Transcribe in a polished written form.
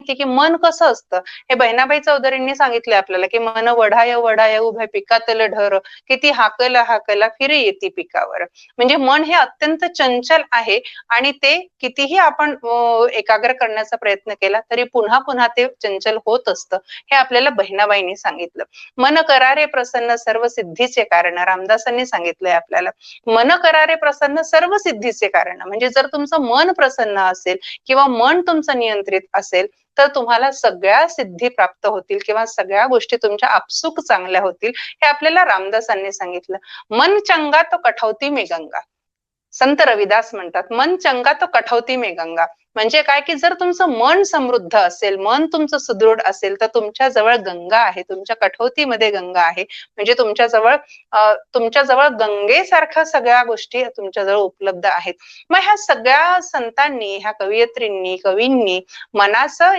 सांगितली की मन कसं असतं. हे बहिणाबाई चौधरींनी सांगितलंय आपल्याला की मन वढाय वढाय उभ्या पिकातलं ढर, किती हाकला हाकला फिर येती पिकावर. म्हणजे मन हे अत्यंत चंचल आहे आणि ते कितीही आपण एकाग्र करण्याचा प्रयत्न केला तरी पुन्हा पुन्हा ते चंचल होत असतं. हे आपल्याला बहिणाबाईंनी सांगितलं. मन करारे प्रसन्न सर्व सिद्धीचे कारण, रामदासांनी सांगितलंय आपल्याला. मन करारे प्रसन्न सर्व सिद्धीचे कारण. म्हणजे जर तुमचं मन प्रसन्न असेल किंवा मन तुमचं नियंत्रित असेल तर तुम्हाला सगळ्या सिद्धी प्राप्त होतील किंवा सगळ्या गोष्टी तुमच्या आपसूक चांगल्या होतील. हे आपल्याला रामदासांनी सांगितलं. मन चंगा तो कठवती में गंगा. संत रविदास म्हणतात मन चंगा तो कठवती में गंगा. म्हणजे काय की जर तुमचं मन समृद्ध असेल, मन तुमचं सुदृढ असेल तर तुमच्या जवळ गंगा आहे, तुमच्या कठवतीमध्ये गंगा आहे. म्हणजे तुमच्या जवळ गंगेसारख्या सगळ्या गोष्टी तुमच्या जवळ उपलब्ध आहेत. मग ह्या सगळ्या संतांनी, ह्या कवयित्रींनी, कवींनी मनाचं